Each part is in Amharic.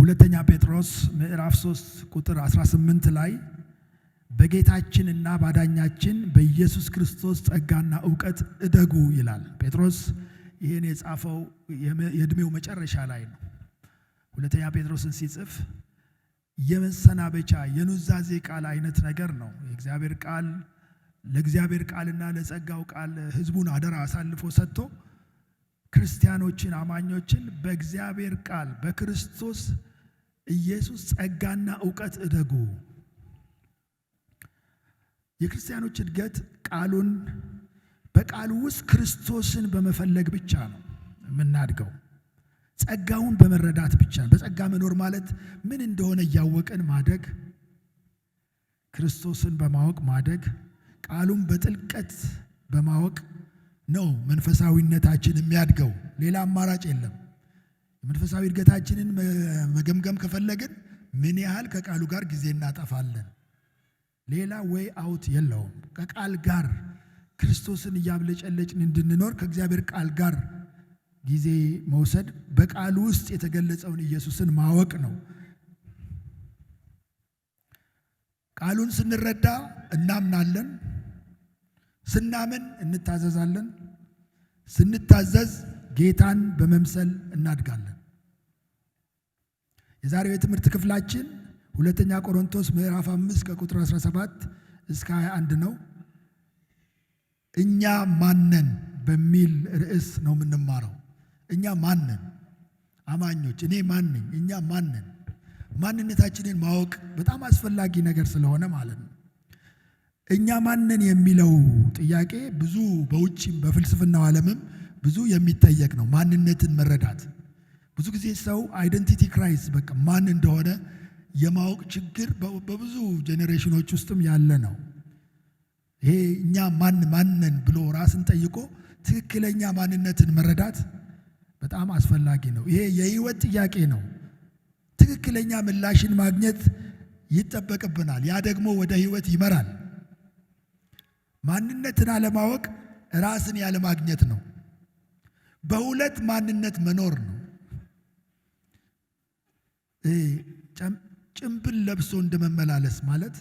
ሁለተኛ ጴጥሮስ ምዕራፍ 3 ቁጥር 18 ላይ በጌታችንና ባዳኛችን በኢየሱስ ክርስቶስ ጸጋና ዕውቀት እደጉ ይላል። ጴጥሮስ ይህን የጻፈው የዕድሜው መጨረሻ ላይ ነው። ሁለተኛ ጴጥሮስን ሲጽፍ የመሰናበቻ የኑዛዜ ቃል አይነት ነገር ነው። የእግዚአብሔር ቃል ለእግዚአብሔር ቃልና ለጸጋው ቃል ሕዝቡን አደራ አሳልፎ ሰጥቶ ክርስቲያኖችን አማኞችን በእግዚአብሔር ቃል በክርስቶስ ኢየሱስ ጸጋና ዕውቀት እደጉ። የክርስቲያኖች እድገት ቃሉን በቃሉ ውስጥ ክርስቶስን በመፈለግ ብቻ ነው የምናድገው። ጸጋውን በመረዳት ብቻ ነው። በጸጋ መኖር ማለት ምን እንደሆነ እያወቅን ማደግ፣ ክርስቶስን በማወቅ ማደግ፣ ቃሉን በጥልቀት በማወቅ ነው መንፈሳዊነታችን የሚያድገው። ሌላ አማራጭ የለም። መንፈሳዊ እድገታችንን መገምገም ከፈለግን ምን ያህል ከቃሉ ጋር ጊዜ እናጠፋለን? ሌላ ወይ አውት የለውም። ከቃል ጋር ክርስቶስን እያብለጨለጭን እንድንኖር ከእግዚአብሔር ቃል ጋር ጊዜ መውሰድ፣ በቃሉ ውስጥ የተገለጸውን ኢየሱስን ማወቅ ነው። ቃሉን ስንረዳ እናምናለን፣ ስናምን እንታዘዛለን፣ ስንታዘዝ ጌታን በመምሰል እናድጋለን። የዛሬው የትምህርት ክፍላችን ሁለተኛ ቆሮንቶስ ምዕራፍ 5 ከቁጥር 17 እስከ 21 ነው። እኛ ማነን በሚል ርዕስ ነው የምንማረው። እኛ ማነን? አማኞች እኔ ማን ነኝ? እኛ ማነን? ማንነታችንን ማወቅ በጣም አስፈላጊ ነገር ስለሆነ ማለት ነው። እኛ ማነን የሚለው ጥያቄ ብዙ በውጭም በፍልስፍናው ዓለምም ብዙ የሚጠየቅ ነው። ማንነትን መረዳት ብዙ ጊዜ ሰው አይደንቲቲ ክራይስ በቃ ማን እንደሆነ የማወቅ ችግር በብዙ ጄኔሬሽኖች ውስጥም ያለ ነው። ይሄ እኛ ማነን ብሎ ራስን ጠይቆ ትክክለኛ ማንነትን መረዳት በጣም አስፈላጊ ነው። ይሄ የህይወት ጥያቄ ነው። ትክክለኛ ምላሽን ማግኘት ይጠበቅብናል። ያ ደግሞ ወደ ህይወት ይመራል። ማንነትን አለማወቅ ራስን ያለማግኘት ነው። በሁለት ማንነት መኖር ነው። ጭምብል ለብሶ እንደመመላለስ ማለት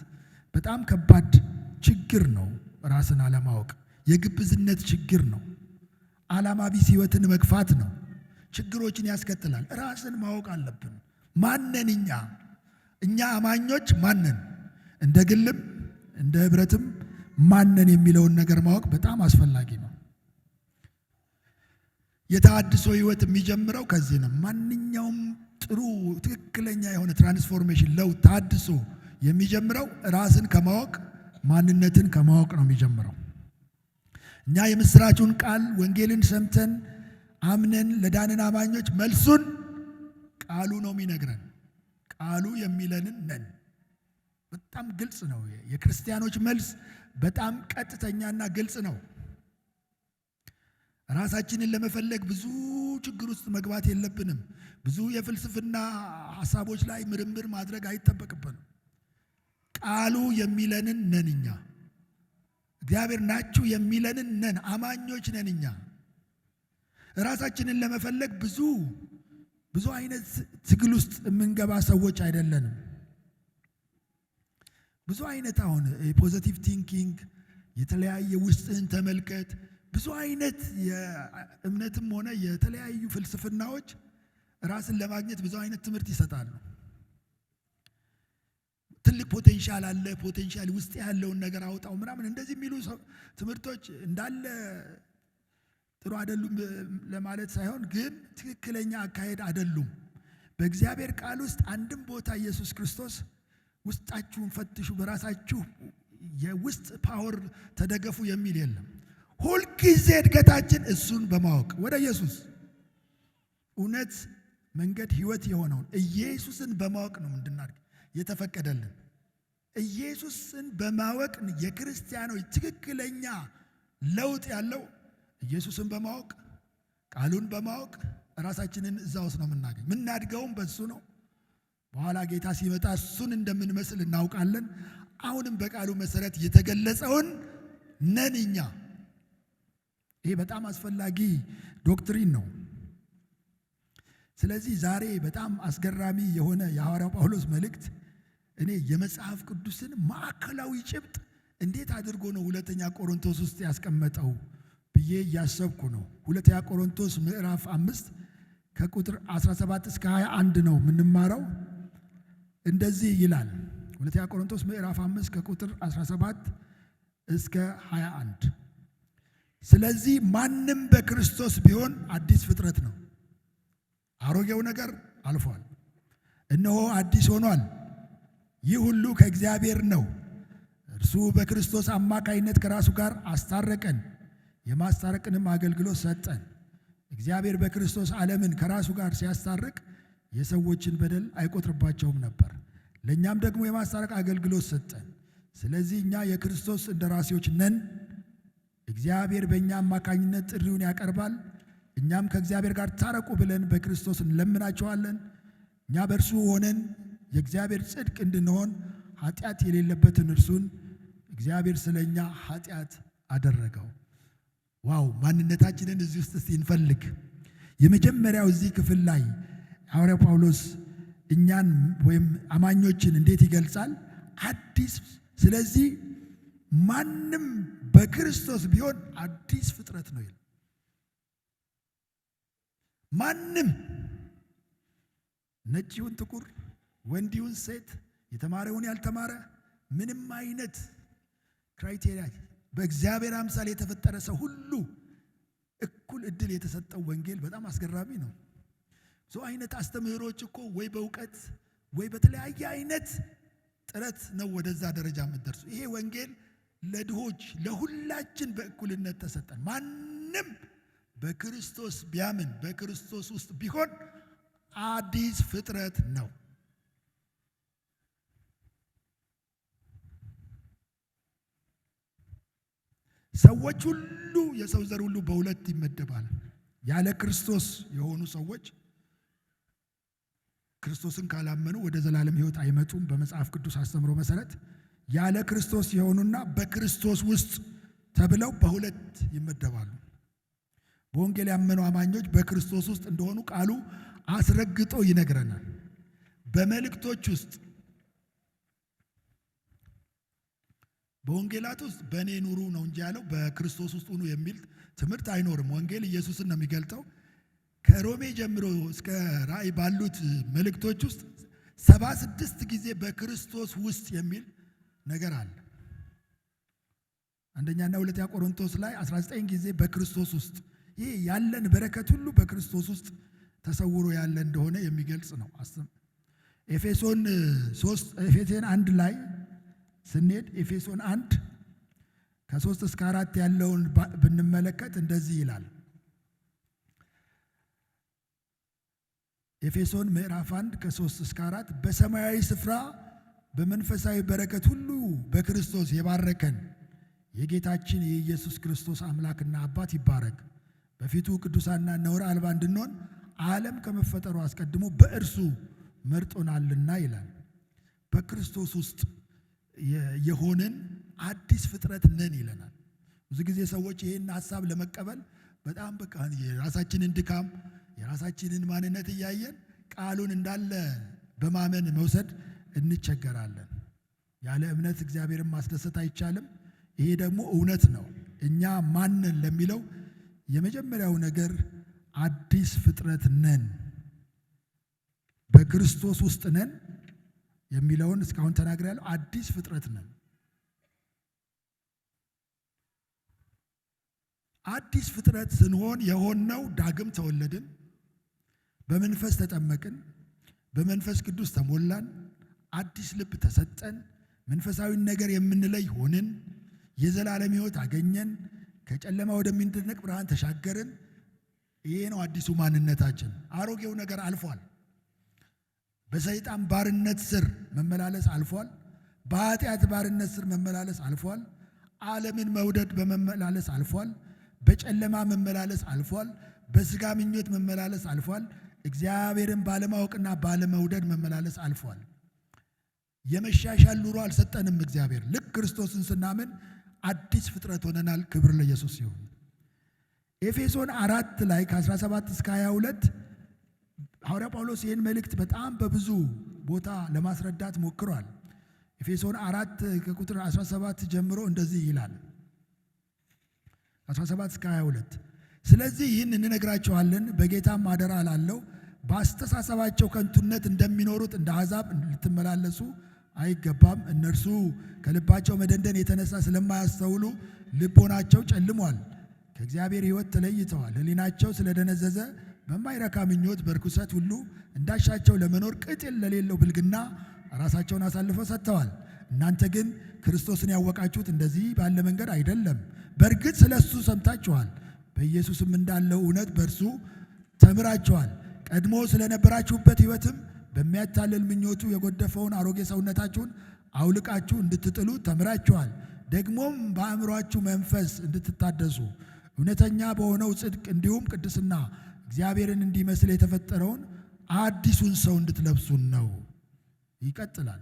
በጣም ከባድ ችግር ነው። ራስን አለማወቅ የግብዝነት ችግር ነው። ዓላማ ቢስ ህይወትን መግፋት ነው። ችግሮችን ያስከትላል። ራስን ማወቅ አለብን። ማነን? እኛ አማኞች ማነን? እንደ ግልም እንደ ህብረትም ማነን የሚለውን ነገር ማወቅ በጣም አስፈላጊ ነው። የተሃድሶ ህይወት የሚጀምረው ከዚህ ነው። ማንኛውም ጥሩ ትክክለኛ የሆነ ትራንስፎርሜሽን ለውጥ ተሃድሶ የሚጀምረው ራስን ከማወቅ ማንነትን ከማወቅ ነው የሚጀምረው። እኛ የምስራቹን ቃል ወንጌልን ሰምተን አምነን ለዳንን አማኞች መልሱን ቃሉ ነው የሚነግረን። ቃሉ የሚለንን ነን። በጣም ግልጽ ነው። የክርስቲያኖች መልስ በጣም ቀጥተኛና ግልጽ ነው። ራሳችንን ለመፈለግ ብዙ ችግር ውስጥ መግባት የለብንም። ብዙ የፍልስፍና ሐሳቦች ላይ ምርምር ማድረግ አይጠበቅብንም። ቃሉ የሚለንን ነን። እኛ እግዚአብሔር ናችሁ የሚለንን ነን። አማኞች ነን። እኛ ራሳችንን ለመፈለግ ብዙ አይነት ትግል ውስጥ የምንገባ ሰዎች አይደለንም። ብዙ አይነት አሁን የፖዚቲቭ ቲንኪንግ የተለያየ ውስጥህን ተመልከት ብዙ አይነት የእምነትም ሆነ የተለያዩ ፍልስፍናዎች ራስን ለማግኘት ብዙ አይነት ትምህርት ይሰጣሉ። ትልቅ ፖቴንሻል አለ፣ ፖቴንሻል ውስጥ ያለውን ነገር አውጣው ምናምን እንደዚህ የሚሉ ትምህርቶች እንዳለ ጥሩ አይደሉም ለማለት ሳይሆን ግን ትክክለኛ አካሄድ አይደሉም። በእግዚአብሔር ቃል ውስጥ አንድም ቦታ ኢየሱስ ክርስቶስ ውስጣችሁን ፈትሹ፣ በራሳችሁ የውስጥ ፓወር ተደገፉ የሚል የለም። ሁልጊዜ እድገታችን እሱን በማወቅ ወደ ኢየሱስ እውነት፣ መንገድ፣ ህይወት የሆነውን ኢየሱስን በማወቅ ነው እንድናድግ የተፈቀደልን። ኢየሱስን በማወቅ የክርስቲያኖች ትክክለኛ ለውጥ ያለው ኢየሱስን በማወቅ ቃሉን በማወቅ ራሳችንን እዛ ውስጥ ነው የምናገኝ። የምናድገውም በሱ ነው። በኋላ ጌታ ሲመጣ እሱን እንደምንመስል እናውቃለን። አሁንም በቃሉ መሰረት የተገለጸውን ነን እኛ። ይሄ በጣም አስፈላጊ ዶክትሪን ነው። ስለዚህ ዛሬ በጣም አስገራሚ የሆነ የሐዋርያው ጳውሎስ መልእክት እኔ የመጽሐፍ ቅዱስን ማዕከላዊ ጭብጥ እንዴት አድርጎ ነው ሁለተኛ ቆሮንቶስ ውስጥ ያስቀመጠው ብዬ እያሰብኩ ነው። ሁለተኛ ቆሮንቶስ ምዕራፍ 5 ከቁጥር 17 እስከ 21 ነው የምንማረው። እንደዚህ ይላል። ሁለተኛ ቆሮንቶስ ምዕራፍ 5 ከቁጥር 17 እስከ 21። ስለዚህ ማንም በክርስቶስ ቢሆን አዲስ ፍጥረት ነው፣ አሮጌው ነገር አልፏል፣ እነሆ አዲስ ሆኗል። ይህ ሁሉ ከእግዚአብሔር ነው። እርሱ በክርስቶስ አማካይነት ከራሱ ጋር አስታረቀን፣ የማስታረቅንም አገልግሎት ሰጠን። እግዚአብሔር በክርስቶስ ዓለምን ከራሱ ጋር ሲያስታርቅ የሰዎችን በደል አይቆጥርባቸውም ነበር። ለእኛም ደግሞ የማስታረቅ አገልግሎት ሰጠን። ስለዚህ እኛ የክርስቶስ እንደራሴዎች ነን። እግዚአብሔር በእኛ አማካኝነት ጥሪውን ያቀርባል። እኛም ከእግዚአብሔር ጋር ታረቁ ብለን በክርስቶስ እንለምናቸዋለን። እኛ በእርሱ ሆነን የእግዚአብሔር ጽድቅ እንድንሆን ኃጢአት የሌለበትን እርሱን እግዚአብሔር ስለ እኛ ኃጢአት አደረገው። ዋው! ማንነታችንን እዚህ ውስጥ እስቲ እንፈልግ። የመጀመሪያው እዚህ ክፍል ላይ ሐዋርያው ጳውሎስ እኛን ወይም አማኞችን እንዴት ይገልጻል? አዲስ። ስለዚህ ማንም በክርስቶስ ቢሆን አዲስ ፍጥረት ነው ይላል። ማንም ነጭ ይሁን ጥቁር፣ ወንድ ይሁን ሴት፣ የተማረ ይሁን ያልተማረ፣ ምንም አይነት ክራይቴሪያ በእግዚአብሔር አምሳል የተፈጠረ ሰው ሁሉ እኩል እድል የተሰጠው ወንጌል በጣም አስገራሚ ነው። ሰው አይነት አስተምህሮች እኮ ወይ በእውቀት ወይ በተለያየ አይነት ጥረት ነው ወደዛ ደረጃ የምትደርሱ። ይሄ ወንጌል ለድሆች ለሁላችን በእኩልነት ተሰጠን። ማንም በክርስቶስ ቢያምን በክርስቶስ ውስጥ ቢሆን አዲስ ፍጥረት ነው። ሰዎች ሁሉ የሰው ዘር ሁሉ በሁለት ይመደባል። ያለ ክርስቶስ የሆኑ ሰዎች ክርስቶስን ካላመኑ ወደ ዘላለም ሕይወት አይመጡም። በመጽሐፍ ቅዱስ አስተምሮ መሰረት ያለ ክርስቶስ የሆኑና በክርስቶስ ውስጥ ተብለው በሁለት ይመደባሉ። በወንጌል ያመኑ አማኞች በክርስቶስ ውስጥ እንደሆኑ ቃሉ አስረግጦ ይነግረናል። በመልእክቶች ውስጥ በወንጌላት ውስጥ በእኔ ኑሩ ነው እንጂ ያለው በክርስቶስ ውስጥ ሁኑ የሚል ትምህርት አይኖርም። ወንጌል ኢየሱስን ነው የሚገልጠው። ከሮሜ ጀምሮ እስከ ራእይ ባሉት መልእክቶች ውስጥ 76 ጊዜ በክርስቶስ ውስጥ የሚል ነገር አለ። አንደኛና ሁለተኛ ቆሮንቶስ ላይ 19 ጊዜ በክርስቶስ ውስጥ። ይህ ያለን በረከት ሁሉ በክርስቶስ ውስጥ ተሰውሮ ያለ እንደሆነ የሚገልጽ ነው። ኤፌሶን 1 ላይ ስንሄድ ኤፌሶን 1 ከ3 እስከ 4 ያለውን ብንመለከት እንደዚህ ይላል። ኤፌሶን ምዕራፍ 1 ከ3 እስከ 4 በሰማያዊ ስፍራ በመንፈሳዊ በረከት ሁሉ በክርስቶስ የባረከን የጌታችን የኢየሱስ ክርስቶስ አምላክና አባት ይባረክ። በፊቱ ቅዱሳንና ነውር አልባ እንድንሆን ዓለም ከመፈጠሩ አስቀድሞ በእርሱ መርጦናልና ይላል። በክርስቶስ ውስጥ የሆንን አዲስ ፍጥረት ነን ይለናል። ብዙ ጊዜ ሰዎች ይህን ሐሳብ ለመቀበል በጣም በቃ የራሳችንን ድካም የራሳችንን ማንነት እያየን ቃሉን እንዳለ በማመን መውሰድ እንቸገራለን። ያለ እምነት እግዚአብሔርን ማስደሰት አይቻልም። ይሄ ደግሞ እውነት ነው። እኛ ማንን ለሚለው የመጀመሪያው ነገር አዲስ ፍጥረት ነን፣ በክርስቶስ ውስጥ ነን የሚለውን እስካሁን ተናግሬያለሁ። አዲስ ፍጥረት ነን። አዲስ ፍጥረት ስንሆን የሆነው ዳግም ተወለድን፣ በመንፈስ ተጠመቅን፣ በመንፈስ ቅዱስ ተሞላን፣ አዲስ ልብ ተሰጠን፣ መንፈሳዊ ነገር የምንለይ ሆንን፣ የዘላለም ሕይወት አገኘን፣ ከጨለማ ወደሚደነቅ ብርሃን ተሻገርን። ይሄ ነው አዲሱ ማንነታችን። አሮጌው ነገር አልፏል። በሰይጣን ባርነት ስር መመላለስ አልፏል። በኃጢአት ባርነት ስር መመላለስ አልፏል። ዓለምን መውደድ በመመላለስ አልፏል። በጨለማ መመላለስ አልፏል። በስጋ ምኞት መመላለስ አልፏል። እግዚአብሔርን ባለማወቅና ባለመውደድ መመላለስ አልፏል። የመሻሻል ኑሮ አልሰጠንም እግዚአብሔር። ልክ ክርስቶስን ስናምን አዲስ ፍጥረት ሆነናል። ክብር ለኢየሱስ ይሁን። ኤፌሶን 4 ላይ ከ17 እስከ 22 ሐዋርያ ጳውሎስ ይህን መልእክት በጣም በብዙ ቦታ ለማስረዳት ሞክሯል። ኤፌሶን 4 ከቁጥር 17 ጀምሮ እንደዚህ ይላል፣ 17 እስከ 22 ስለዚህ ይህን እንነግራችኋለን፣ በጌታም አደራ እላለሁ፣ በአስተሳሰባቸው ከንቱነት እንደሚኖሩት እንደ አሕዛብ ልትመላለሱ አይገባም። እነርሱ ከልባቸው መደንደን የተነሳ ስለማያስተውሉ ልቦናቸው ጨልሟል፣ ከእግዚአብሔር ሕይወት ተለይተዋል። ሕሊናቸው ስለደነዘዘ በማይረካ ምኞት በርኩሰት ሁሉ እንዳሻቸው ለመኖር ቅጥል ለሌለው ብልግና ራሳቸውን አሳልፈው ሰጥተዋል። እናንተ ግን ክርስቶስን ያወቃችሁት እንደዚህ ባለ መንገድ አይደለም። በእርግጥ ስለ እሱ ሰምታችኋል፣ በኢየሱስም እንዳለው እውነት በእርሱ ተምራችኋል። ቀድሞ ስለነበራችሁበት ሕይወትም በሚያታልል ምኞቱ የጎደፈውን አሮጌ ሰውነታችሁን አውልቃችሁ እንድትጥሉ ተምራችኋል። ደግሞም በአእምሯችሁ መንፈስ እንድትታደሱ እውነተኛ በሆነው ጽድቅ እንዲሁም ቅድስና እግዚአብሔርን እንዲመስል የተፈጠረውን አዲሱን ሰው እንድትለብሱን ነው። ይቀጥላል።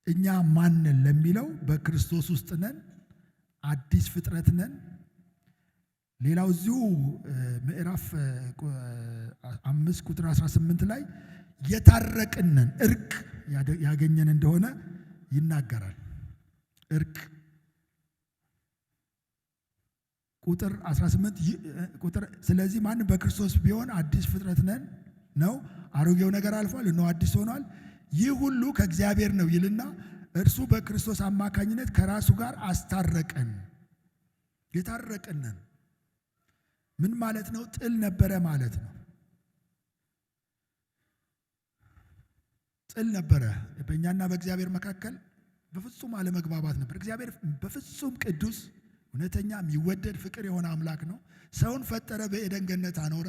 እኛ ማንን ለሚለው በክርስቶስ ውስጥ ነን፣ አዲስ ፍጥረት ነን። ሌላው እዚሁ ምዕራፍ 5 ቁጥር 18 ላይ የታረቅነን እርቅ ያገኘን እንደሆነ ይናገራል። እርቅ ቁጥር 18 ስለዚህ ማንም በክርስቶስ ቢሆን አዲስ ፍጥረት ነን ነው። አሮጌው ነገር አልፏል፣ እነሆ አዲስ ሆኗል። ይህ ሁሉ ከእግዚአብሔር ነው ይልና እርሱ በክርስቶስ አማካኝነት ከራሱ ጋር አስታረቀን። የታረቅነን ምን ማለት ነው? ጥል ነበረ ማለት ነው። ጥል ነበረ በእኛና በእግዚአብሔር መካከል፣ በፍጹም አለመግባባት ነበር። እግዚአብሔር በፍጹም ቅዱስ፣ እውነተኛ፣ የሚወደድ ፍቅር የሆነ አምላክ ነው። ሰውን ፈጠረ፣ በኤደን ገነት አኖረ።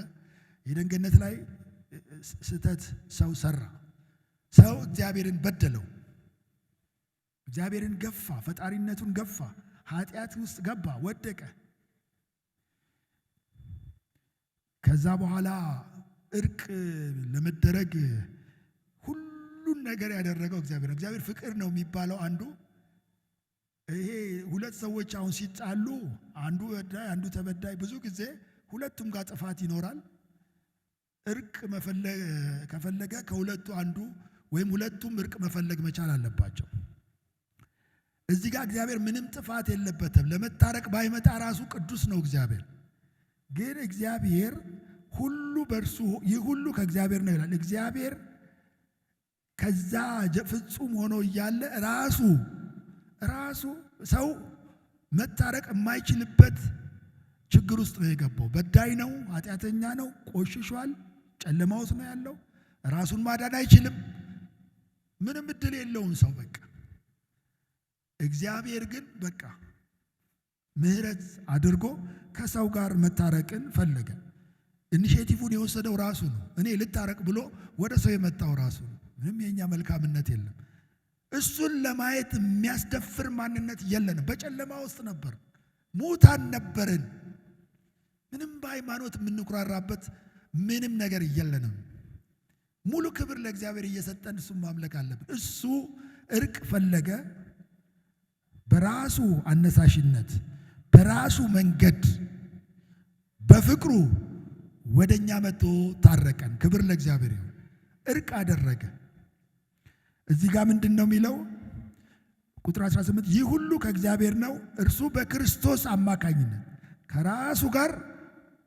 ኤደን ገነት ላይ ስህተት ሰው ሰራ። ሰው እግዚአብሔርን በደለው፣ እግዚአብሔርን ገፋ፣ ፈጣሪነቱን ገፋ፣ ኃጢአት ውስጥ ገባ፣ ወደቀ። ከዛ በኋላ እርቅ ለመደረግ ሁሉን ነገር ያደረገው እግዚአብሔር ነው። እግዚአብሔር ፍቅር ነው የሚባለው አንዱ ይሄ። ሁለት ሰዎች አሁን ሲጣሉ አንዱ በዳይ አንዱ ተበዳይ፣ ብዙ ጊዜ ሁለቱም ጋር ጥፋት ይኖራል። እርቅ ከፈለገ ከሁለቱ አንዱ ወይም ሁለቱም እርቅ መፈለግ መቻል አለባቸው። እዚህ ጋር እግዚአብሔር ምንም ጥፋት የለበትም። ለመታረቅ ባይመጣ ራሱ ቅዱስ ነው እግዚአብሔር። ግን እግዚአብሔር ሁሉ በእርሱ ይህ ሁሉ ከእግዚአብሔር ነው ይላል። እግዚአብሔር ከዛ ፍጹም ሆኖ እያለ ራሱ ሰው መታረቅ የማይችልበት ችግር ውስጥ ነው የገባው። በዳይ ነው፣ ኃጢአተኛ ነው፣ ቆሽሿል፣ ጨለማ ውስጥ ነው ያለው። ራሱን ማዳን አይችልም። ምንም እድል የለውም ሰው በቃ። እግዚአብሔር ግን በቃ ምሕረት አድርጎ ከሰው ጋር መታረቅን ፈለገ። ኢኒሼቲቭን የወሰደው ራሱ ነው። እኔ ልታረቅ ብሎ ወደ ሰው የመጣው ራሱ ነው። ምንም የኛ መልካምነት የለም። እሱን ለማየት የሚያስደፍር ማንነት የለንም። በጨለማ ውስጥ ነበር፣ ሙታን ነበርን። ምንም በሃይማኖት የምንኩራራበት ምንም ነገር የለንም። ሙሉ ክብር ለእግዚአብሔር እየሰጠን እሱን ማምለክ አለብን። እሱ እርቅ ፈለገ። በራሱ አነሳሽነት፣ በራሱ መንገድ፣ በፍቅሩ ወደኛ መጥቶ ታረቀን። ክብር ለእግዚአብሔር ይሁን። እርቅ አደረገ። እዚህ ጋር ምንድን ነው የሚለው? ቁጥር 18 ይህ ሁሉ ከእግዚአብሔር ነው፣ እርሱ በክርስቶስ አማካኝነት ከራሱ ጋር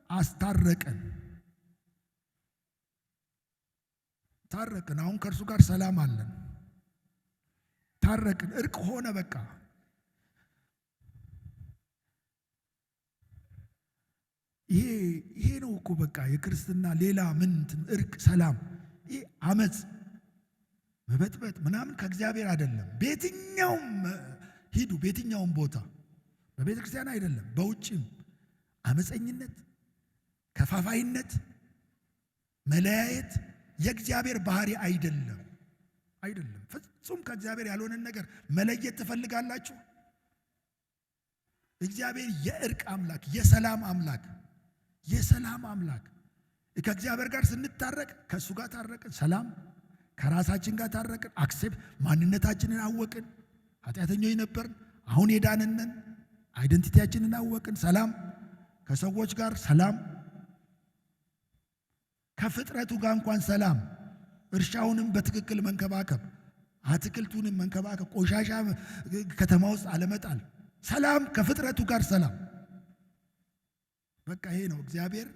አስታረቀን። ታረቅን። አሁን ከእርሱ ጋር ሰላም አለን። ታረቅን። እርቅ ሆነ በቃ። ይሄ ነው እኮ በቃ የክርስትና ሌላ ምን እርቅ፣ ሰላም። ይሄ አመፅ፣ መበጥበጥ ምናምን ከእግዚአብሔር አይደለም። በየትኛውም ሂዱ፣ በየትኛውም ቦታ በቤተ ክርስቲያን አይደለም፣ በውጭም አመፀኝነት፣ ከፋፋይነት፣ መለያየት የእግዚአብሔር ባህሪ አይደለም። ፍጹም ከእግዚአብሔር ያልሆነን ነገር መለየት ትፈልጋላችሁ? እግዚአብሔር የእርቅ አምላክ፣ የሰላም አምላክ። ከእግዚአብሔር ጋር ስንታረቅ ከእሱ ጋር ታረቅን፣ ሰላም። ከራሳችን ጋር ታረቅን፣ አክሴፕት፣ ማንነታችንን አወቅን። ኃጢአተኞች ነበርን፣ አሁን የዳንነን። አይደንቲቲያችንን አወቅን፣ ሰላም። ከሰዎች ጋር ሰላም። ከፍጥረቱ ጋር እንኳን ሰላም፣ እርሻውንም በትክክል መንከባከብ፣ አትክልቱንም መንከባከብ፣ ቆሻሻ ከተማ ውስጥ አለመጣል፣ ሰላም፣ ከፍጥረቱ ጋር ሰላም። በቃ ይሄ ነው እግዚአብሔር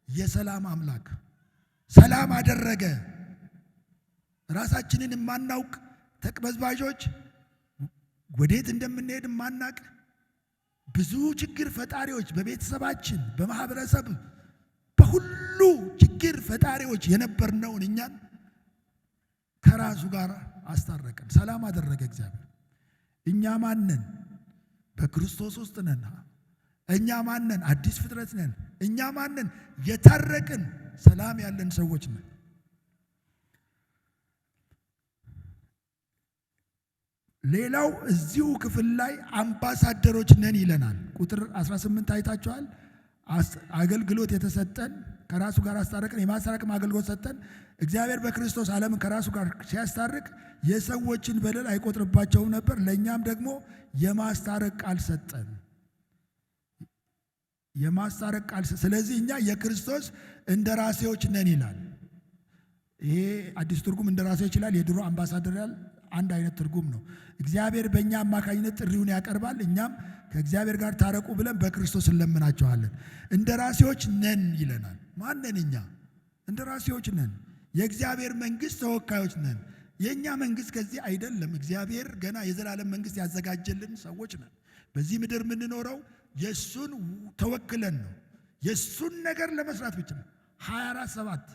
የሰላም አምላክ። ሰላም አደረገ። ራሳችንን የማናውቅ ተቅበዝባዦች፣ ወዴት እንደምንሄድ የማናቅ ብዙ ችግር ፈጣሪዎች፣ በቤተሰባችን በማህበረሰብ በሁሉ ችግር ፈጣሪዎች የነበርነውን እኛን ከራሱ ጋር አስታረቀን፣ ሰላም አደረገ እግዚአብሔር። እኛ ማነን? በክርስቶስ ውስጥ ነን። እኛ ማነን? አዲስ ፍጥረት ነን። እኛ ማነን? የታረቅን ሰላም ያለን ሰዎች ነን። ሌላው እዚሁ ክፍል ላይ አምባሳደሮች ነን ይለናል። ቁጥር 18 አይታችኋል። አገልግሎት የተሰጠን ከራሱ ጋር አስታረቀን፣ የማስታረቅም አገልግሎት ሰጠን። እግዚአብሔር በክርስቶስ ዓለምን ከራሱ ጋር ሲያስታርቅ የሰዎችን በደል አይቆጥርባቸውም ነበር። ለእኛም ደግሞ የማስታረቅ ቃል ሰጠን። የማስታረቅ ቃል። ስለዚህ እኛ የክርስቶስ እንደራሴዎች ነን ይላል። ይሄ አዲስ ትርጉም እንደራሴዎች ይላል። የድሮ አምባሳደር ይላል። አንድ አይነት ትርጉም ነው። እግዚአብሔር በእኛ አማካኝነት ጥሪውን ያቀርባል። እኛም ከእግዚአብሔር ጋር ታረቁ ብለን በክርስቶስ እንለምናቸዋለን። እንደራሴዎች ነን ይለናል። ማንን? እኛ እንደራሴዎች ነን። የእግዚአብሔር መንግሥት ተወካዮች ነን። የእኛ መንግሥት ከዚህ አይደለም። እግዚአብሔር ገና የዘላለም መንግሥት ያዘጋጀልን ሰዎች ነን። በዚህ ምድር የምንኖረው የእሱን ተወክለን ነው። የእሱን ነገር ለመስራት ብቻ ነው። 24/7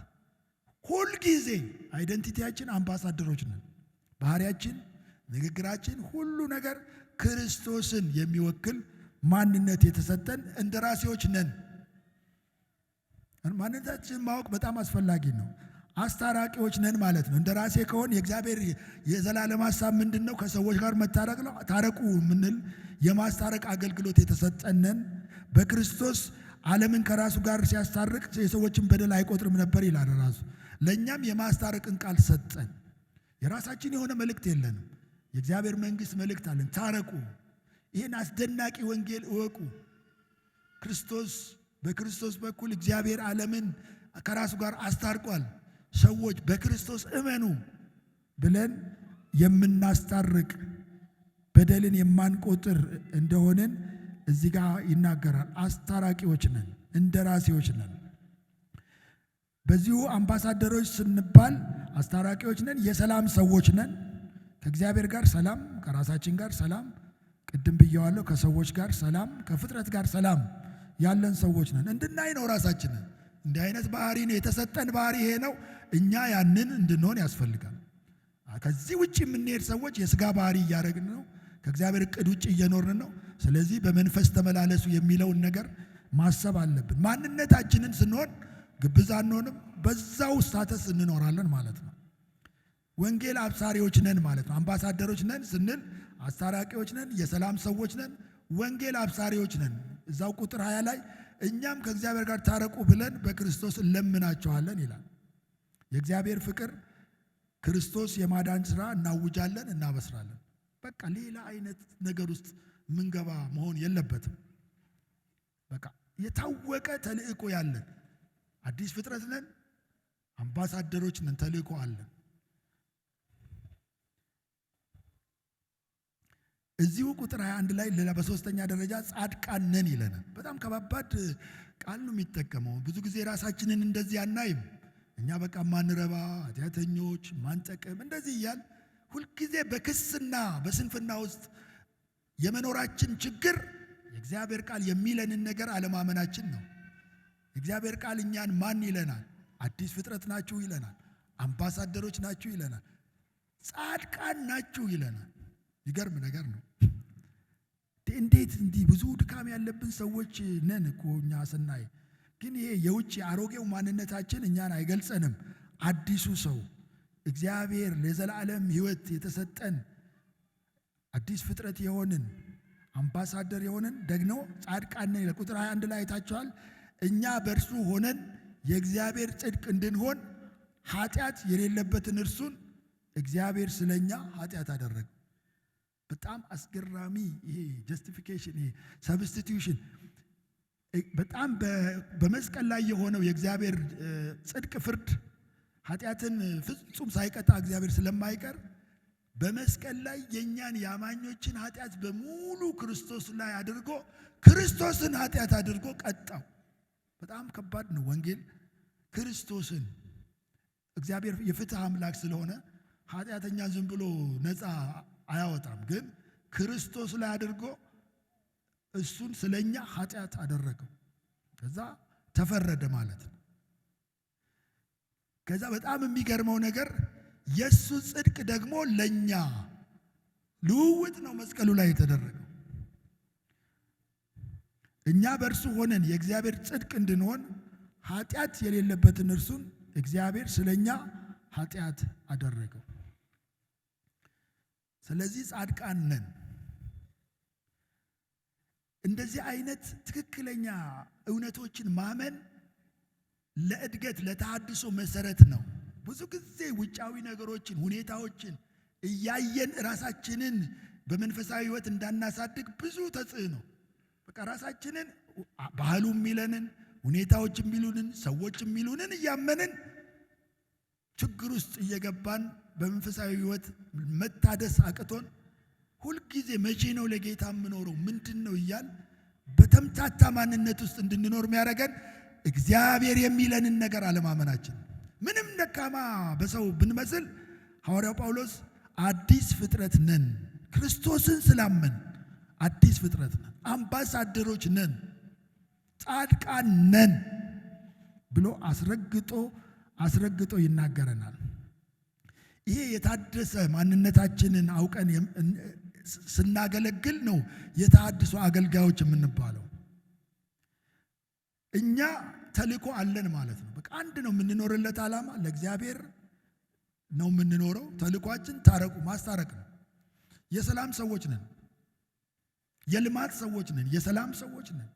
ሁልጊዜ አይደንቲቲያችን አምባሳደሮች ነን። ባህሪያችን፣ ንግግራችን፣ ሁሉ ነገር ክርስቶስን የሚወክል ማንነት የተሰጠን እንደራሴዎች ነን። ማንነታችን ማወቅ በጣም አስፈላጊ ነው። አስታራቂዎች ነን ማለት ነው። እንደራሴ ከሆን የእግዚአብሔር የዘላለም ሐሳብ ምንድን ነው? ከሰዎች ጋር መታረቅ ነው። ታረቁ የምንል የማስታረቅ አገልግሎት የተሰጠነን። በክርስቶስ ዓለምን ከራሱ ጋር ሲያስታርቅ የሰዎችን በደል አይቆጥርም ነበር ይላል ራሱ። ለእኛም የማስታረቅን ቃል ሰጠን። የራሳችን የሆነ መልእክት የለንም። የእግዚአብሔር መንግሥት መልእክት አለን። ታረቁ። ይህን አስደናቂ ወንጌል እወቁ። በክርስቶስ በኩል እግዚአብሔር ዓለምን ከራሱ ጋር አስታርቋል። ሰዎች በክርስቶስ እመኑ ብለን የምናስታርቅ በደልን የማንቆጥር እንደሆንን እዚህ ጋር ይናገራል። አስታራቂዎች ነን፣ እንደራሴዎች ነን። በዚሁ አምባሳደሮች ስንባል አስታራቂዎች ነን፣ የሰላም ሰዎች ነን። ከእግዚአብሔር ጋር ሰላም፣ ከራሳችን ጋር ሰላም፣ ቅድም ብየዋለሁ፣ ከሰዎች ጋር ሰላም፣ ከፍጥረት ጋር ሰላም ያለን ሰዎች ነን። እንድናይ ነው ራሳችንን። እንዲህ አይነት ባህሪ ነው የተሰጠን። ባህሪ ይሄ ነው። እኛ ያንን እንድንሆን ያስፈልጋል። ከዚህ ውጭ የምንሄድ ሰዎች የሥጋ ባህሪ እያደረግን ነው። ከእግዚአብሔር ዕቅድ ውጭ እየኖርን ነው። ስለዚህ በመንፈስ ተመላለሱ የሚለውን ነገር ማሰብ አለብን። ማንነታችንን ስንሆን ግብዝ አንሆንም። በዛው ስታተስ እንኖራለን ማለት ነው። ወንጌል አብሳሪዎች ነን ማለት ነው። አምባሳደሮች ነን ስንል አስታራቂዎች ነን፣ የሰላም ሰዎች ነን፣ ወንጌል አብሳሪዎች ነን። እዛው ቁጥር 20 ላይ እኛም ከእግዚአብሔር ጋር ታረቁ ብለን በክርስቶስ እንለምናቸዋለን ይላል። የእግዚአብሔር ፍቅር ክርስቶስ የማዳን ሥራ እናውጃለን፣ እናበስራለን። በቃ ሌላ አይነት ነገር ውስጥ ምንገባ መሆን የለበትም። በቃ የታወቀ ተልእኮ ያለን አዲስ ፍጥረት ነን፣ አምባሳደሮች ነን፣ ተልእኮ አለን። እዚሁ ቁጥር 21 ላይ ሌላ በሶስተኛ ደረጃ ጻድቃን ነን ይለናል። በጣም ከባባድ ቃል ነው የሚጠቀመው። ብዙ ጊዜ ራሳችንን እንደዚህ አናይም። እኛ በቃ ማንረባ ኃጢአተኞች፣ ማንጠቅም እንደዚህ እያል ሁልጊዜ በክስና በስንፍና ውስጥ የመኖራችን ችግር የእግዚአብሔር ቃል የሚለንን ነገር አለማመናችን ነው። የእግዚአብሔር ቃል እኛን ማን ይለናል? አዲስ ፍጥረት ናችሁ ይለናል። አምባሳደሮች ናችሁ ይለናል። ጻድቃን ናችሁ ይለናል። ይገርም ነገር ነው። እንዴት እንዲህ ብዙ ድካም ያለብን ሰዎች ነን እኮ እኛ ስናይ። ግን ይሄ የውጭ አሮጌው ማንነታችን እኛን አይገልጸንም። አዲሱ ሰው እግዚአብሔር ለዘላለም ሕይወት የተሰጠን አዲስ ፍጥረት የሆንን አምባሳደር የሆንን ደግሞ ጻድቃን ነን ይላል። ቁጥር 21 ላይ አይታችኋል። እኛ በእርሱ ሆነን የእግዚአብሔር ጽድቅ እንድንሆን ኃጢአት የሌለበትን እርሱን እግዚአብሔር ስለኛ ኃጢአት አደረገ። በጣም አስገራሚ ይሄ ጀስቲፊኬሽን፣ ይሄ ሰብስቲቲዩሽን። በጣም በመስቀል ላይ የሆነው የእግዚአብሔር ጽድቅ ፍርድ ኃጢአትን ፍጹም ሳይቀጣ እግዚአብሔር ስለማይቀር በመስቀል ላይ የኛን ያማኞችን ኃጢአት በሙሉ ክርስቶስ ላይ አድርጎ ክርስቶስን ኃጢአት አድርጎ ቀጣው። በጣም ከባድ ነው ወንጌል። ክርስቶስን እግዚአብሔር የፍትህ አምላክ ስለሆነ ኃጢአተኛ ዝም ብሎ ነፃ አያወጣም። ግን ክርስቶስ ላይ አድርጎ እሱን ስለኛ ኃጢአት አደረገው። ከዛ ተፈረደ ማለት ነው። ከዛ በጣም የሚገርመው ነገር የሱ ጽድቅ ደግሞ ለኛ ልውውጥ ነው መስቀሉ ላይ የተደረገው። እኛ በእርሱ ሆነን የእግዚአብሔር ጽድቅ እንድንሆን ኃጢአት የሌለበትን እርሱን እግዚአብሔር ስለኛ ኃጢአት አደረገው። ስለዚህ ጻድቃን ነን። እንደዚህ አይነት ትክክለኛ እውነቶችን ማመን ለእድገት ለተሐድሶ መሰረት ነው። ብዙ ጊዜ ውጫዊ ነገሮችን ሁኔታዎችን እያየን ራሳችንን በመንፈሳዊ ሕይወት እንዳናሳድግ ብዙ ተጽዕኖ በቃ ራሳችንን ባህሉ የሚለንን ሁኔታዎች የሚሉንን ሰዎች የሚሉንን እያመንን ችግር ውስጥ እየገባን በመንፈሳዊ ሕይወት መታደስ አቅቶን ሁልጊዜ መቼ ነው ለጌታ የምኖረው ምንድን ነው እያል በተምታታ ማንነት ውስጥ እንድንኖር የሚያደርገን እግዚአብሔር የሚለንን ነገር አለማመናችን። ምንም ደካማ በሰው ብንመስል ሐዋርያው ጳውሎስ አዲስ ፍጥረት ነን፣ ክርስቶስን ስላመን አዲስ ፍጥረት ነን፣ አምባሳደሮች ነን፣ ጻድቃን ነን ብሎ አስረግጦ ይናገረናል። ይሄ የታደሰ ማንነታችንን አውቀን ስናገለግል ነው የተሐድሶ አገልጋዮች የምንባለው። እኛ ተልእኮ አለን ማለት ነው። በቃ አንድ ነው የምንኖርለት ዓላማ ለእግዚአብሔር ነው የምንኖረው። ተልእኳችን ማስታረቅ ነው። የሰላም ሰዎች ነን፣ የልማት ሰዎች ነን፣ የሰላም ሰዎች ነን።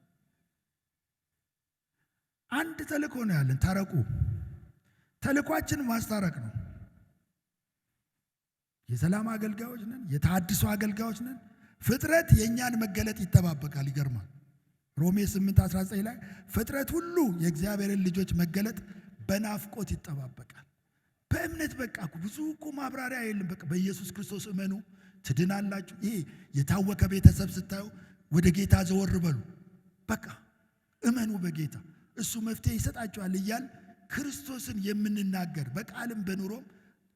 አንድ ተልእኮ ነው ያለን፣ ታረቁ። ተልእኳችን ማስታረቅ ነው። የሰላም አገልጋዮች ነን፣ የተሐድሶ አገልጋዮች ነን። ፍጥረት የእኛን መገለጥ ይጠባበቃል። ይገርማል። ሮሜ 8:19 ላይ ፍጥረት ሁሉ የእግዚአብሔርን ልጆች መገለጥ በናፍቆት ይጠባበቃል። በእምነት በቃ ብዙ እኮ ማብራሪያ የለም። በቃ በኢየሱስ ክርስቶስ እመኑ ትድናላችሁ። ይሄ የታወከ ቤተሰብ ስታዩ ወደ ጌታ ዘወር በሉ፣ በቃ እመኑ በጌታ እሱ መፍትሄ ይሰጣችኋል እያል ክርስቶስን የምንናገር በቃልም በኑሮም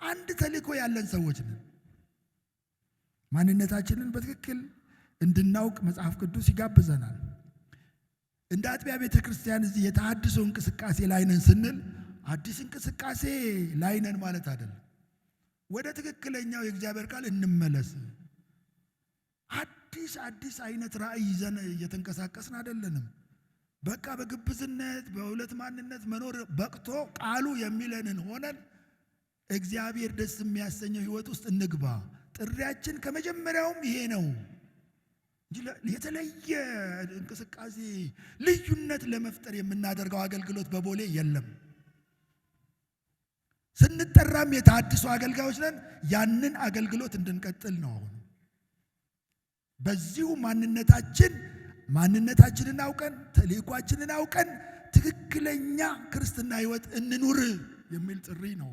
አንድ ተልእኮ ያለን ሰዎች ነን። ማንነታችንን በትክክል እንድናውቅ መጽሐፍ ቅዱስ ይጋብዘናል። እንደ አጥቢያ ቤተ ክርስቲያን እዚህ የተሐድሶ እንቅስቃሴ ላይ ነን ስንል አዲስ እንቅስቃሴ ላይ ነን ማለት አይደለም። ወደ ትክክለኛው የእግዚአብሔር ቃል እንመለስ። አዲስ አይነት ራእይ ይዘን እየተንቀሳቀስን አይደለንም። በቃ በግብዝነት በሁለት ማንነት መኖር በቅቶ ቃሉ የሚለንን ሆነን እግዚአብሔር ደስ የሚያሰኘው ሕይወት ውስጥ እንግባ። ጥሪያችን ከመጀመሪያውም ይሄ ነው እንጂ የተለየ እንቅስቃሴ ልዩነት ለመፍጠር የምናደርገው አገልግሎት በቦሌ የለም። ስንጠራም የተሐድሶ አገልጋዮች ነን። ያንን አገልግሎት እንድንቀጥል ነው። አሁን በዚሁ ማንነታችንን አውቀን ተልእኳችንን አውቀን ትክክለኛ ክርስትና ሕይወት እንኑር የሚል ጥሪ ነው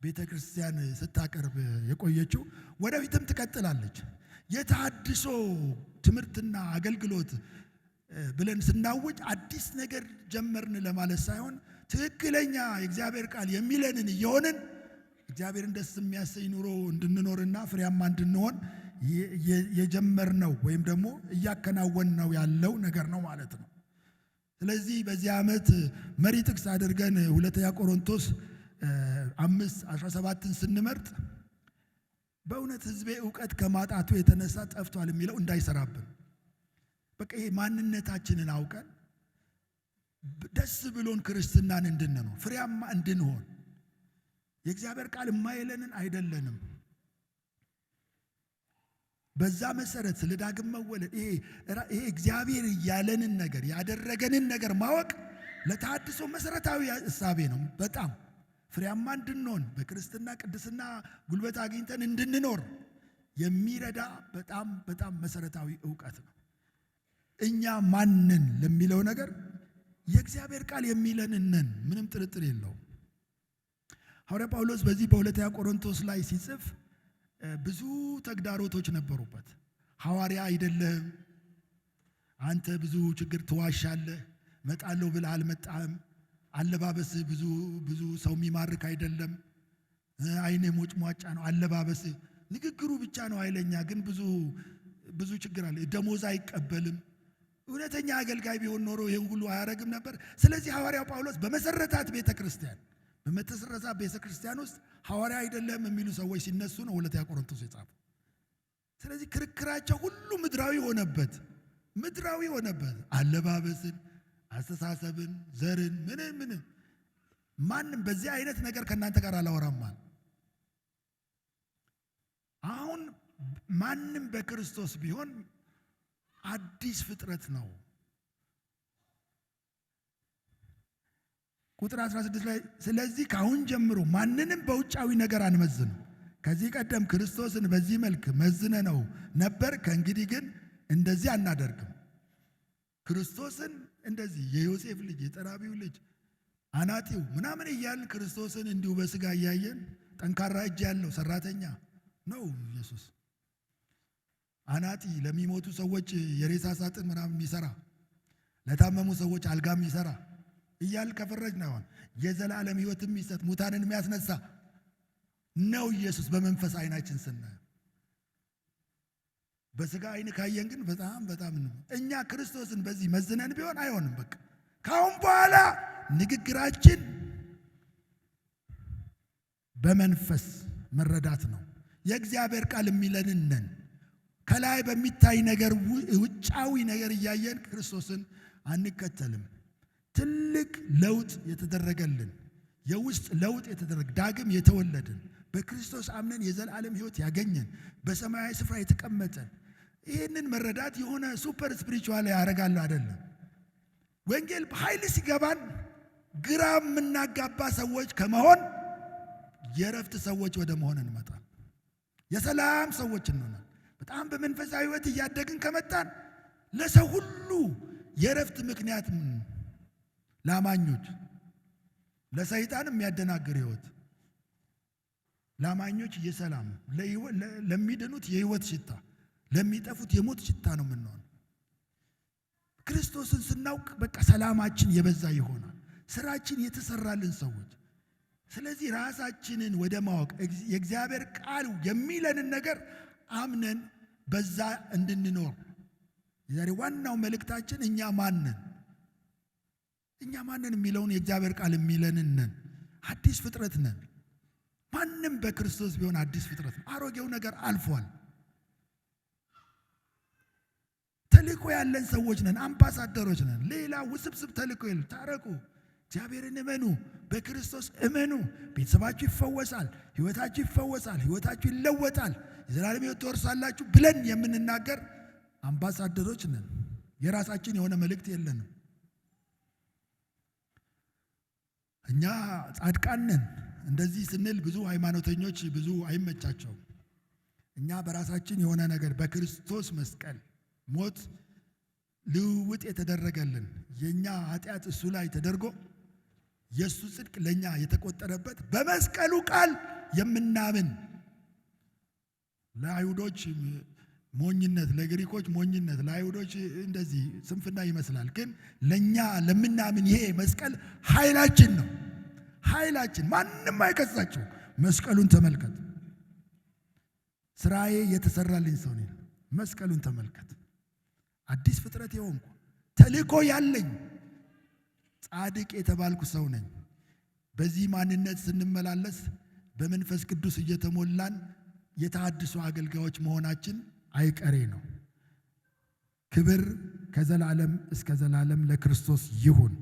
ቤተ ክርስቲያን ስታቀርብ የቆየችው። ወደፊትም ትቀጥላለች። የተሐድሶ ትምህርትና አገልግሎት ብለን ስናውጅ አዲስ ነገር ጀመርን ለማለት ሳይሆን ትክክለኛ የእግዚአብሔር ቃል የሚለንን እየሆንን እግዚአብሔርን ደስ የሚያሰኝ ኑሮ እንድንኖርና ፍሬያማ እንድንሆን የጀመርነው ወይም ደግሞ እያከናወንነው ያለው ነገር ነው ማለት ነው። ስለዚህ በዚህ ዓመት መሪ ጥቅስ አድርገን 2 ቆሮንቶስ 5:17 ስንመርጥ በእውነት ሕዝቤ ዕውቀት ከማጣቱ የተነሳ ጠፍቷል የሚለው እንዳይሰራብን፣ በቃ ይሄ ማንነታችንን አውቀን ደስ ብሎን ክርስትናን እንድንኖር ፍሬያማ እንድንሆን የእግዚአብሔር ቃል የማይለንን አይደለንም። በዛ መሰረት ስለ ዳግም መወለድ ይሄ እግዚአብሔር ያለንን ነገር ያደረገንን ነገር ማወቅ ለተሐድሶ መሰረታዊ እሳቤ ነው። በጣም ፍሬያማ እንድንሆን በክርስትና ቅድስና ጉልበት አግኝተን እንድንኖር የሚረዳ በጣም መሰረታዊ ዕውቀት ነው። እኛ ማንን ለሚለው ነገር የእግዚአብሔር ቃል የሚለንን ነን። ምንም ጥርጥር የለውም። ሐዋርያ ጳውሎስ በዚህ በሁለተኛ ቆሮንቶስ ላይ ሲጽፍ ብዙ ተግዳሮቶች ነበሩበት። ሐዋርያ አይደለህም፣ አንተ ብዙ ችግር ትዋሻለህ፣ መጣለሁ ብለህ አልመጣህም፣ አለባበስህ ብዙ ሰው የሚማርክ አይደለም፣ ዓይንህ ሞጭሟጫ ነው፣ አለባበስህ ንግግሩ ብቻ ነው ኃይለኛ፣ ግን ብዙ ችግር አለ፣ ደሞዝ አይቀበልም። እውነተኛ አገልጋይ ቢሆን ኖሮ ይህን ሁሉ አያረግም ነበር። ስለዚህ ሐዋርያው ጳውሎስ በመሰረታት ቤተክርስቲያን ውስጥ ሐዋርያ አይደለም የሚሉ ሰዎች ሲነሱ ነው ሁለተኛ ቆሮንቶስ የጻፈው። ስለዚህ ክርክራቸው ሁሉ ምድራዊ ሆነበት። አለባበስን፣ አስተሳሰብን፣ ዘርን፣ ምን ማንም በዚህ አይነት ነገር ከእናንተ ጋር አላወራም። አሁን ማንም በክርስቶስ ቢሆን አዲስ ፍጥረት ነው። ቁጥር 16 ላይ ስለዚህ ከአሁን ጀምሮ ማንንም በውጫዊ ነገር አንመዝንም። ከዚህ ቀደም ክርስቶስን በዚህ መልክ መዝነ ነው ነበር፣ ከእንግዲህ ግን እንደዚህ አናደርግም። ክርስቶስን እንደዚህ የዮሴፍ ልጅ የጠራቢው ልጅ አናጢው ምናምን እያልን ክርስቶስን እንዲሁ በስጋ እያየን ጠንካራ እጅ ያለው ሰራተኛ ነው ኢየሱስ። አናጢ ለሚሞቱ ሰዎች የሬሳ ሳጥን ምናምን የሚሰራ፣ ለታመሙ ሰዎች አልጋ የሚሰራ እያል ከፈረጅ ነው። የዘላለም ሕይወት የሚሰጥ ሙታንን የሚያስነሳ ነው ኢየሱስ በመንፈስ አይናችን ስናየው። በስጋ አይን ካየን ግን በጣም ነው። እኛ ክርስቶስን በዚህ መዝነን ቢሆን አይሆንም። በቃ ካሁን በኋላ ንግግራችን በመንፈስ መረዳት ነው። የእግዚአብሔር ቃል የሚለንን ነን። ከላይ በሚታይ ነገር ውጫዊ ነገር እያየን ክርስቶስን አንከተልም። ትልቅ ለውጥ የተደረገልን የውስጥ ለውጥ የተደረገ ዳግም የተወለድን በክርስቶስ አምነን የዘላለም ሕይወት ያገኘን በሰማያዊ ስፍራ የተቀመጠን። ይህንን መረዳት የሆነ ሱፐር ስፒሪቹዋል ያደርጋል አይደለም። ወንጌል በኃይል ሲገባን ግራ የምናጋባ ሰዎች ከመሆን የረፍት ሰዎች ወደ መሆን እንመጣል። የሰላም ሰዎች እንሆናል። በጣም በመንፈሳዊ ሕይወት እያደግን ከመጣን ለሰው ሁሉ የረፍት ምክንያት ላማኞች፣ ለሰይጣን የሚያደናግር ሕይወት፣ ላማኞች የሰላም ለሚድኑት የሕይወት ሽታ፣ ለሚጠፉት የሞት ሽታ ነው የምንሆን። ክርስቶስን ስናውቅ በቃ ሰላማችን የበዛ ይሆናል። ስራችን የተሰራልን ሰዎች። ስለዚህ ራሳችንን ወደ ማወቅ የእግዚአብሔር ቃል የሚለንን ነገር አምነን በዛ እንድንኖር የዛሬ ዋናው መልእክታችን እኛ ማንን የሚለውን የእግዚአብሔር ቃል የሚለንን ነን። አዲስ ፍጥረት ነን። ማንም በክርስቶስ ቢሆን አዲስ ፍጥረት ነው። አሮጌው ነገር አልፏል። ተልእኮ ያለን ሰዎች ነን። አምባሳደሮች ነን። ሌላ ውስብስብ ተልእኮ የለም። ታረቁ፣ እግዚአብሔርን እመኑ፣ በክርስቶስ እመኑ፣ ቤተሰባችሁ ይፈወሳል፣ ሕይወታችሁ ይፈወሳል፣ ሕይወታችሁ ይለወጣል፣ የዘላለም ሕይወት ትወርሳላችሁ ብለን የምንናገር አምባሳደሮች ነን። የራሳችን የሆነ መልእክት የለንም። እኛ ጻድቃን ነን። እንደዚህ ስንል ብዙ ሃይማኖተኞች ብዙ አይመቻቸውም። እኛ በራሳችን የሆነ ነገር በክርስቶስ መስቀል ሞት ልውውጥ የተደረገልን የኛ ኃጢአት እሱ ላይ ተደርጎ የሱ ጽድቅ ለኛ የተቆጠረበት በመስቀሉ ቃል የምናምን ለአይሁዶች ሞኝነት፣ ለግሪኮች ሞኝነት፣ ለአይሁዶች እንደዚህ ስንፍና ይመስላል። ግን ለኛ ለምናምን ይሄ መስቀል ኃይላችን ነው። ኃይላችን ማንም አይከሳቸው። መስቀሉን ተመልከት። ስራዬ የተሰራልኝ ሰው ነኝ። መስቀሉን ተመልከት። አዲስ ፍጥረት የሆንኩ ተልእኮ ያለኝ ጻድቅ የተባልኩ ሰው ነኝ። በዚህ ማንነት ስንመላለስ በመንፈስ ቅዱስ እየተሞላን የተሐድሶ አገልጋዮች መሆናችን አይቀሬ ነው። ክብር ከዘላለም እስከ ዘላለም ለክርስቶስ ይሁን።